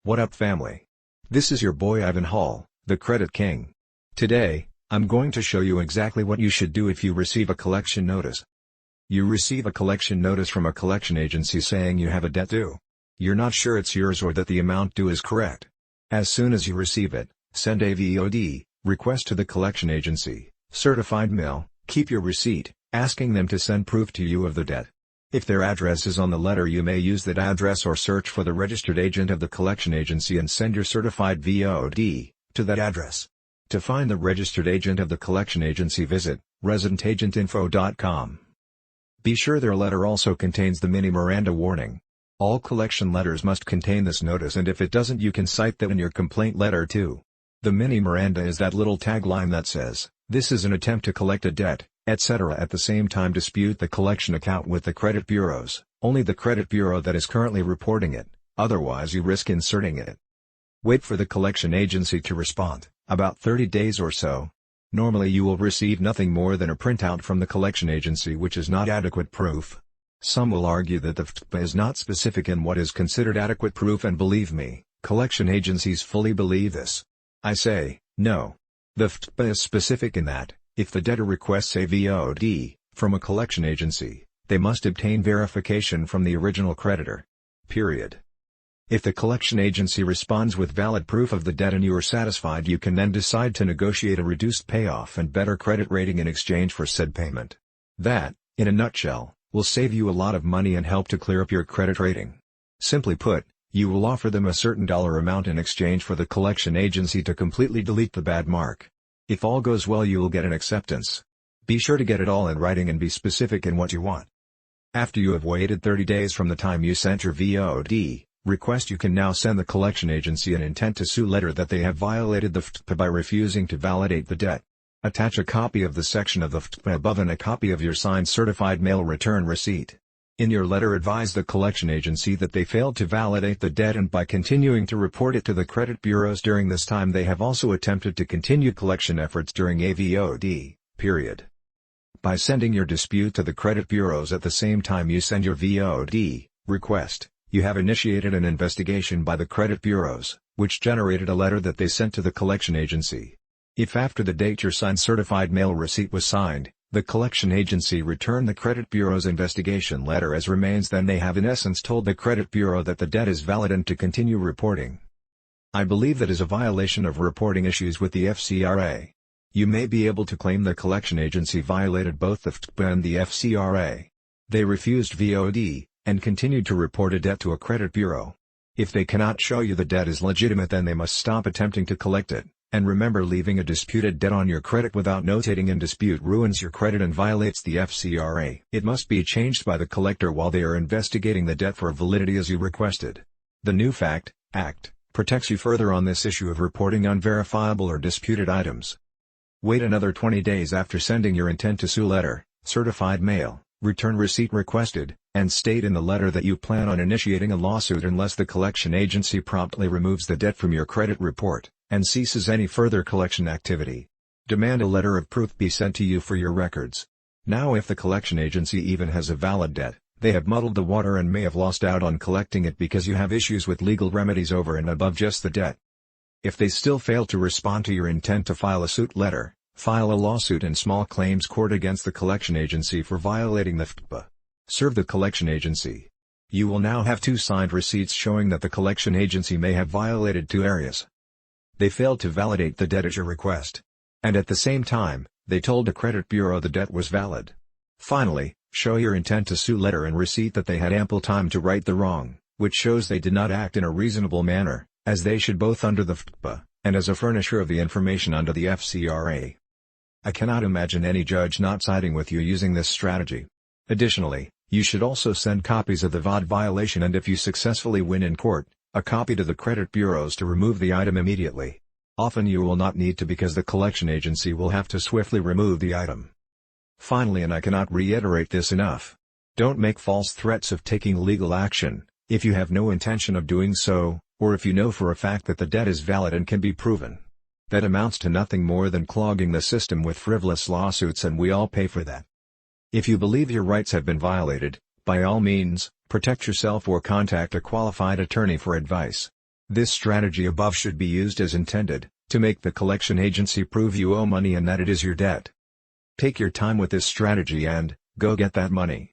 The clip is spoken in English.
What up, family? This is your boy Ivan Hall, the Credit King. Today, I'm going to show you exactly what you should do if you receive a collection notice. You receive a collection notice from a collection agency saying you have a debt due. You're not sure it's yours or that the amount due is correct. As soon as you receive it, send a VOD request to the collection agency, certified mail. Keep your receipt, asking them to send proof to you of the debt. If their address is on the letter, you may use that address or search for the registered agent of the collection agency and send your certified VOD to that address. To find the registered agent of the collection agency, visit ResidentAgentInfo.com. Be sure their letter also contains the mini Miranda warning. All collection letters must contain this notice, and if it doesn't, you can cite that in your complaint letter too. The mini Miranda is that little tagline that says, "This is an attempt to collect a debt, etc." At the same time, dispute the collection account with the credit bureaus, only the credit bureau that is currently reporting it, otherwise you risk inserting it. Wait for the collection agency to respond, about 30 days or so. Normally you will receive nothing more than a printout from the collection agency, which is not adequate proof. Some will argue that the FTPA is not specific in what is considered adequate proof, and believe me, collection agencies fully believe this. I say, no. The FTPA is specific in that, if the debtor requests a VOD from a collection agency, they must obtain verification from the original creditor. Period. If the collection agency responds with valid proof of the debt and you are satisfied, you can then decide to negotiate a reduced payoff and better credit rating in exchange for said payment. That, in a nutshell, will save you a lot of money and help to clear up your credit rating. Simply put, you will offer them a certain dollar amount in exchange for the collection agency to completely delete the bad mark. If all goes well, you will get an acceptance. Be sure to get it all in writing and be specific in what you want. After you have waited 30 days from the time you sent your VOD request, you can now send the collection agency an intent to sue letter that they have violated the FTPA by refusing to validate the debt. Attach a copy of the section of the FTPA above and a copy of your signed certified mail return receipt. In your letter, advise the collection agency that they failed to validate the debt, and by continuing to report it to the credit bureaus during this time, they have also attempted to continue collection efforts during a VOD period. By sending your dispute to the credit bureaus at the same time you send your VOD request, you have initiated an investigation by the credit bureaus, which generated a letter that they sent to the collection agency. If after the date your signed certified mail receipt was signed, the collection agency returned the credit bureau's investigation letter as remains, then they have in essence told the credit bureau that the debt is valid and to continue reporting. I believe that is a violation of reporting issues with the FCRA. You may be able to claim the collection agency violated both the FTPA and the FCRA. They refused VOD, and continued to report a debt to a credit bureau. If they cannot show you the debt is legitimate, then they must stop attempting to collect it. And remember, leaving a disputed debt on your credit without notating in dispute ruins your credit and violates the FCRA. It must be changed by the collector while they are investigating the debt for validity as you requested. The new Act protects you further on this issue of reporting unverifiable or disputed items. Wait another 20 days after sending your intent to sue letter, certified mail, return receipt requested, and state in the letter that you plan on initiating a lawsuit unless the collection agency promptly removes the debt from your credit report and ceases any further collection activity. Demand a letter of proof be sent to you for your records. Now, if the collection agency even has a valid debt, they have muddled the water and may have lost out on collecting it because you have issues with legal remedies over and above just the debt. If they still fail to respond to your intent to file a suit letter, file a lawsuit in small claims court against the collection agency for violating the FTPA. Serve the collection agency. You will now have 2 signed receipts showing that the collection agency may have violated 2 areas. They failed to validate the debt at your request. And at the same time, they told the credit bureau the debt was valid. Finally, show your intent to sue letter and receipt that they had ample time to right the wrong, which shows they did not act in a reasonable manner, as they should both under the FTPA, and as a furnisher of the information under the FCRA. I cannot imagine any judge not siding with you using this strategy. Additionally, you should also send copies of the VOD violation, and if you successfully win in court, a copy to the credit bureaus to remove the item immediately. Often you will not need to, because the collection agency will have to swiftly remove the item. Finally, and I cannot reiterate this enough, don't make false threats of taking legal action, if you have no intention of doing so, or if you know for a fact that the debt is valid and can be proven. That amounts to nothing more than clogging the system with frivolous lawsuits, and we all pay for that. If you believe your rights have been violated, by all means, protect yourself or contact a qualified attorney for advice. This strategy above should be used as intended, to make the collection agency prove you owe money and that it is your debt. Take your time with this strategy and, go get that money.